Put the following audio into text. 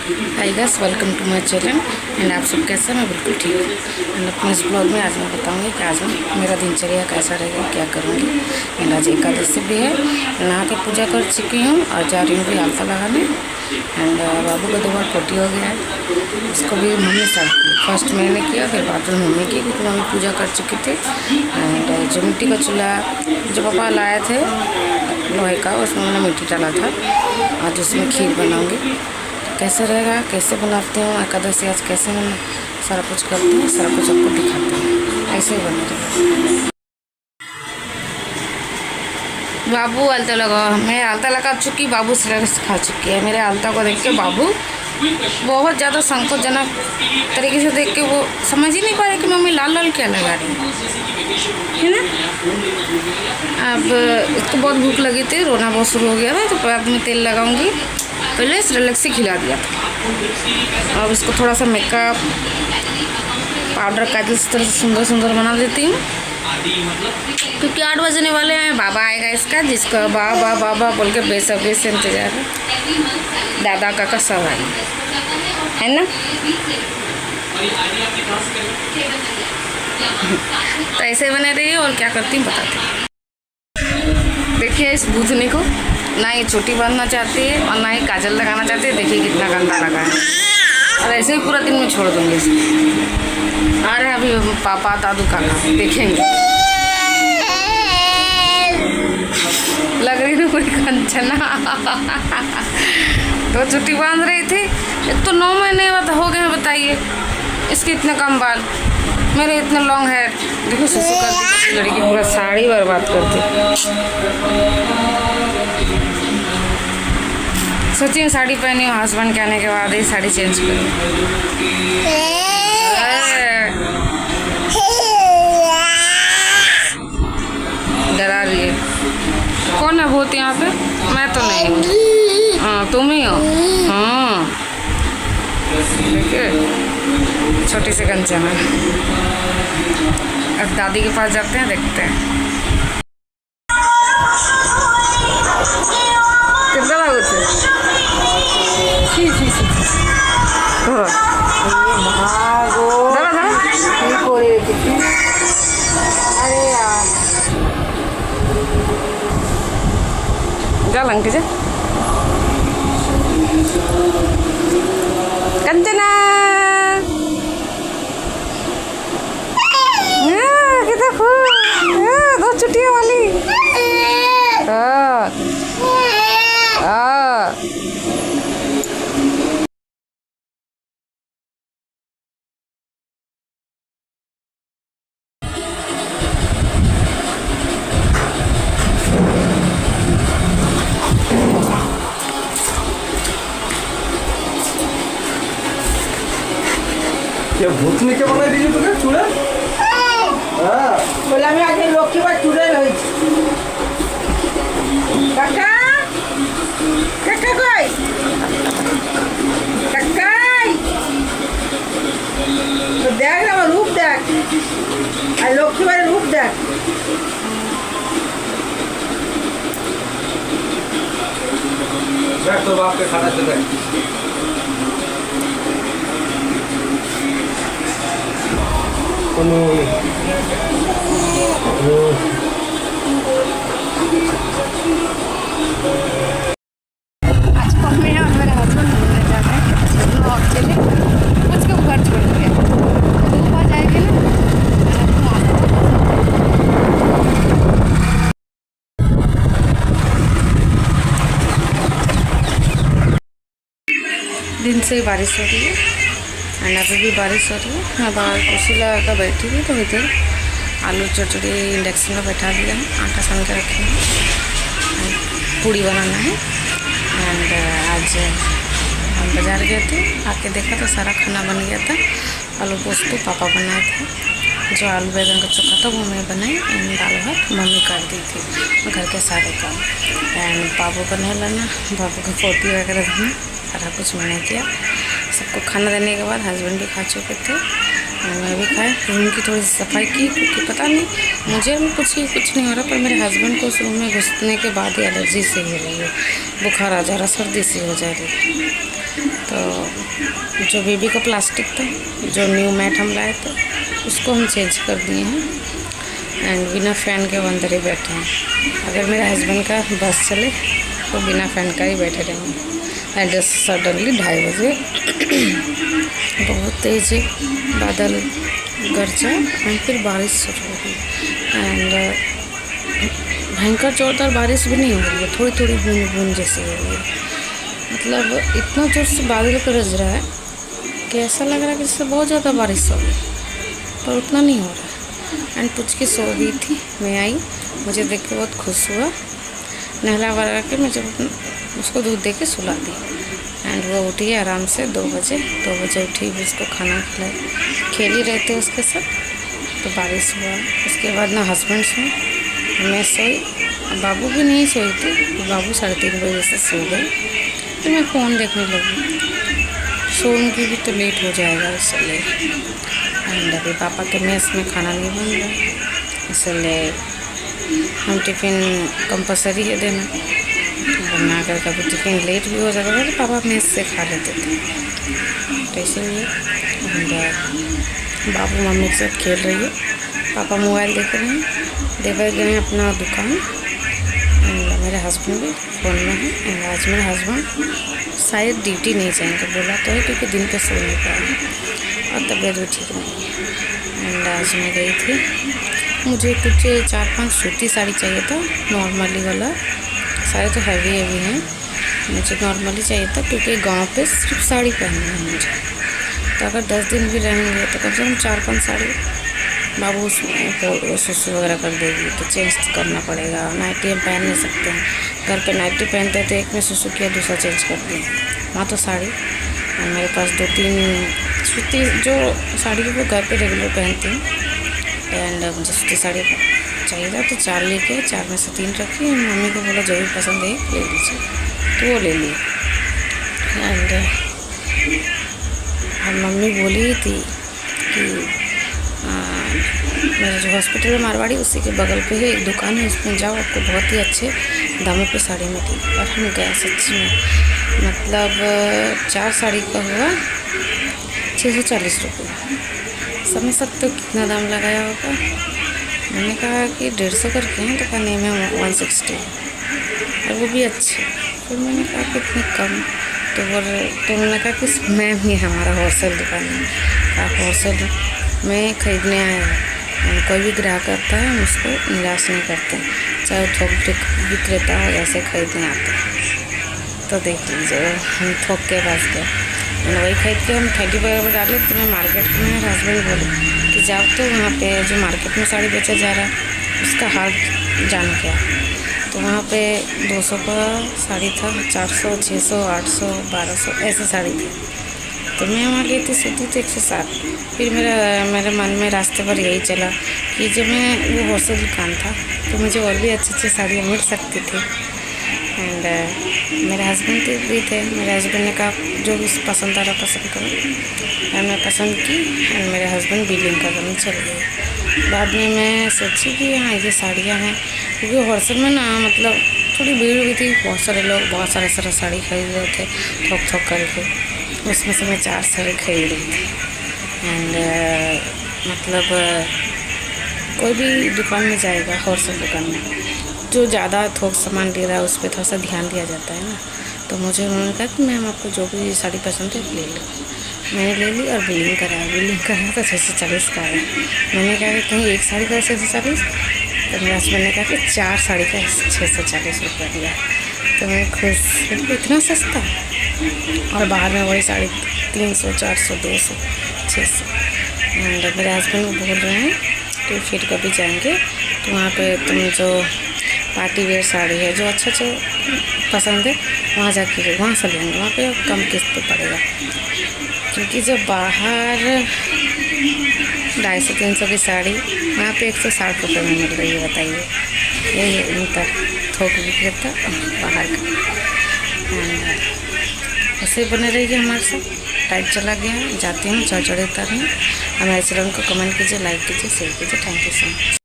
Hi guys, welcome to my channel. And आप सब कैसे हैं? मैं बिल्कुल ठीक हूँ। एंड अपने इस ब्लॉग में आज मैं बताऊंगी कि आज मेरा दिनचर्या कैसा रहेगा, क्या करूँगी। एंड आज एकादशी भी है। नहा के पूजा कर चुकी हूँ और जा रही हूँ भी आलता लगाने। एंड बाबू का 2 बार पोटी हो गया है, उसको भी मम्मी साथ की। फर्स्ट मैंने किया, फिर बाद में मम्मी की, क्योंकि मम्मी पूजा कर चुकी थी। एंड जो मिट्टी का चूल्हा जो पापा लाए थे लोहे का, उसमें मैंने मिट्टी डाला था। आज उसमें खीर बनाऊँगी। कैसे रहेगा, कैसे बनाती हूँ, एकादशी आज कैसे मैं सारा कुछ करती हूँ, सारा कुछ आपको दिखाती हूँ। ऐसे ही बनेगा। बाबू आलता लगा, मैं आलता लगा चुकी, बाबू सिलेबस खा चुकी है। मेरे आलता को देख के बाबू बहुत ज़्यादा संकोचजनक तरीके से देख के वो समझ ही नहीं पा रहे कि मम्मी लाल लाल क्या लगा रही है ना। अब इसको बहुत भूख लगी थी, रोना बहुत शुरू हो गया था, तो पैर में तेल लगाऊंगी। पहले रिलैक्सी खिला दिया था। अब इसको थोड़ा सा मेकअप पाउडर काजल इस तरह से सुंदर सुंदर बना देती हूँ, क्योंकि 8 बजने वाले हैं। बाबा आएगा इसका, जिसका बाबा बाबा बोल के बेसब्री से इंतजार है। दादा काका सब आए है ना। तो ऐसे बने रहिए। और क्या करती हूँ बताती हूँ। देखिए इस बूझने को, ना ये चोटी बांधना चाहती है और ना ही काजल लगाना चाहती है। देखिए कितना गंदा लगा है। और ऐसे ही पूरा दिन में छोड़ दूँगी इसको। अरे अभी पापा दादू काका देखेंगे। लग रही थी पूरी कंचना। तो चुट्टी बांध रही थी। एक तो 9 महीने हो गए हैं, बताइए। इसके इतने कम बाल, मेरे इतने लॉन्ग हेयर। देखो सुसु कर दी लड़की, पूरा साड़ी बर्बाद कर दी। सोचिए मैं साड़ी पहनी हूँ, हस्बैंड के आने के बाद ही साड़ी चेंज करूँ। डरा रही है। कौन है भूत यहाँ पे? मैं तो नहीं हूँ। हाँ तुम ही हो। हाँ देखिए छोटी सी कंचना। अब दादी के पास जाते हैं, देखते हैं कितना लागू जालन के कंचना कितना खूब। 2 चुटिया वाली। क्या भूतनी के बनाई दीजिए तुम्हें चूड़ा? बोला मैं आगे लक्ष्मी बार चूड़े रही काका काका कोई काका तो देख ना रूप देख আর লক্ষ্মী বাড়ির রূপ দেখ। देख तो बाप के खाना चल रहा है। आज को मैं और मेरे हस्बैंड घूमने जा रहे हैं। दोनों अकेले मुझको घर छोड़ दिया। 2 बार जाएंगे ना। दिन से ही बारिश हो रही है। एंड अभी भी बारिश हो रही है। मैं बाहर कुर्सी लगा कर बैठी हुई, तो इधर आलू चटचड़ी इंडक्शन में बैठा दिया है। आटा सान के रखे हैं, पूड़ी बनाना है। एंड आज हम बाज़ार गए थे, आके देखा तो सारा खाना बन गया था। आलू पोस्तू पापा बनाए थे, जो आलू बैगन का चोखा था वो मैं बनाई। एंड दाल भात मम्मी कर दी थी, घर के सारे काम। एंड बाबू बना लाना, बाबू को पोती वगैरह देना, सारा कुछ मैंने किया। सबको खाना देने के बाद हस्बैंड भी खा चुके थे, मैं भी खाए। रूम की थोड़ी सी सफाई की, क्योंकि पता नहीं मुझे भी कुछ नहीं हो रहा, पर मेरे हस्बैंड को उस रूम में घुसने के बाद ही एलर्जी से हो रही है, बुखार आ जा रहा, सर्दी से हो जा रही है। तो जो बेबी का प्लास्टिक था, जो न्यू मैट हम लाए थे, उसको हम चेंज कर दिए हैं। एंड बिना फ़ैन के वो अंदर ही बैठे हैं। अगर मेरे हस्बैंड का बस चले तो बिना फ़ैन का ही बैठे रहेंगे। एंड सडनली 2:30 बजे बहुत तेज़ बादल गरजा एंड फिर बारिश शुरू हो गई। एंड भयंकर जोरदार बारिश भी नहीं हो रही है, थोड़ी थोड़ी बूंद बूंद जैसी हो रही है। मतलब इतना जोर से बादल गरज रहा है कि ऐसा लग रहा है कि जैसे बहुत ज़्यादा बारिश हो रही, पर उतना नहीं हो रहा है। एंड पुचकी सो गई थी, मैं आई, मुझे देख के बहुत खुश हुआ। नहला वरा के मैं जब उसको दूध दे के सुला दी। एंड वो उठी आराम से 2 बजे उठी, भी उसको खाना खिलाए, खेल ही रहते उसके साथ। तो बारिश हुआ, उसके बाद ना हस्बैंड सोए, मैं सोई, बाबू भी नहीं सोई थी। बाबू 3:30 बजे से सो गए। तो मैं फ़ोन देखने लगी, सोऊंगी भी तो लेट हो जाएगा इसलिए। एंड अभी पापा के मेस में खाना नहीं बन रहा, इसलिए हम टिफ़िन कंपलसरी है देना, वरना अगर कभी टिफ़िन लेट भी हो जाता था तो पापा मेस से खा लेते थे। तो इसीलिए बाबू मम्मी के साथ खेल रही है, पापा मोबाइल देख रहे हैं, देवर गए हैं अपना दुकान। एंड मेरे हस्बैंड भी फ़ोन में है। एंड आज मेरे हस्बैंड शायद ड्यूटी नहीं जाएंगे, बोला तो है, क्योंकि दिन पे सो नहीं पाए और तबीयत भी ठीक नहीं है। एंड आज मैं गई थी, मुझे कुछ 4-5 सूती साड़ी चाहिए था, नॉर्मली वाला। सारे तो हैवी हैं, मुझे नॉर्मली चाहिए था, क्योंकि गांव पे सिर्फ साड़ी पहननी है मुझे। तो अगर 10 दिन भी रहेंगे तो कम से कम 4-5 साड़ी बाबू उसमें सुसु वगैरह कर देगी, तो चेंज करना पड़ेगा। नाइटी हम पहन नहीं सकते हैं, घर पे नाइटी पहनते थे, एक में सुसु किया, दूसरा चेंज कर दिया। वहाँ तो साड़ी, और मेरे पास 2-3 सूती जो साड़ी वो घर पे रेगुलर पहनती हूँ। एंड मुझे सूती साड़ी चाहिए था, तो 4 लेके 4 में से 3 रखी। मम्मी को बोला जो भी पसंद है ले लीजिए, तो वो ले ली। एंड मम्मी बोली थी कि मेरा जो हॉस्पिटल है मारवाड़ी, उसी के बगल पे है एक दुकान है, उसमें जाओ, आपको बहुत ही अच्छे दामों पे साड़ी मिलेगी। और हम गए सच्ची में, मतलब 4 साड़ी का हुआ 640 रुपये। समझ सकते हो कितना दाम लगाया होगा। मैंने कहा कि 150 करके हैं, तो कहा नहीं मैं 160, और वो भी अच्छे। फिर मैंने कहा कि इतने कम, तो उन्होंने कहा कि मैम ये हमारा होलसेल दुकान है, आप होलसेल में ख़रीदने आए हैं। कोई भी ग्राहक आता है हम उसको निराश नहीं करते, चाहे वो थोक विक्रेता हो, ऐसे खरीदने आते हैं। तो देख लीजिए, हम थोक के पास गए, मैंने वही खरीद के हम 30 वगैरह डाले। तो मैं मार्केट में हस्बैंड बोले कि जाओ तो वहाँ पे जो मार्केट में साड़ी बेचा जा रहा है उसका हाल जान के आओ। तो वहाँ पे 200 का साड़ी था, 400, 600, 800, 1200 ऐसे साड़ी थी। तो मैं वहाँ गई थी, सूती थी 160। फिर मेरे मन में रास्ते पर यही चला कि जब मैं वो होलसेल दुकान था तो मुझे और भी अच्छी साड़ियाँ मिल सकती थी। एंड मेरे हस्बैंड भी थे, मेरे हस्बैंड ने कहा जो भी पसंद आ रहा पसंद करो। एंड मैं पसंद की, एंड मेरे हस्बैंड बिलिंग करने चल गए। बाद में मैं सोची कि हाँ ये साड़ियाँ हैं, क्योंकि होलसेल में ना मतलब थोड़ी भीड़ भी थी, बहुत सारे लोग बहुत सारे साड़ी खरीद रहे थे थोक करके। उसमें से मैं 4 साड़ी खरीद रही थी। एंड मतलब कोई भी दुकान में जाएगा, होलसेल दुकान में जो ज़्यादा थोक सामान ले रहा है उस पर थोड़ा सा ध्यान दिया जाता है ना। तो मुझे उन्होंने कहा कि मैम आपको जो भी साड़ी पसंद है ले लो। मैंने ले ली और बिलिंग कराया तो 640 का है। मैंने कहा कि कहीं एक साड़ी का 640, तो मेरे हस्बैंड ने कहा कि 4 साड़ी का 640 रुपया दिया। तो मैं खुश, इतना सस्ता। और बाहर में वही साड़ी 300, 400, 200, 600। एंड मेरे हस्बैंड बोल रहे हैं कि फिर कभी जाएंगे तो वहाँ पे तुम जो पार्टी वेयर साड़ी है जो अच्छा पसंद है वहाँ जाके वहाँ से लेंगे, वहाँ पे कम किस्त पे पड़ेगा। क्योंकि जब बाहर 250-300 की साड़ी वहाँ पे 160 रुपये में मिल रही है, बताइए। यही है इनका थोक विक्रेता बाहर का। ऐसे बने रहिए हमारे साथ। टाइट चला गया, जाती हूँ, चढ़ उतारने। हमारे चैनल को कमेंट कीजिए, लाइक कीजिए, शेयर कीजिए। Thank you so much.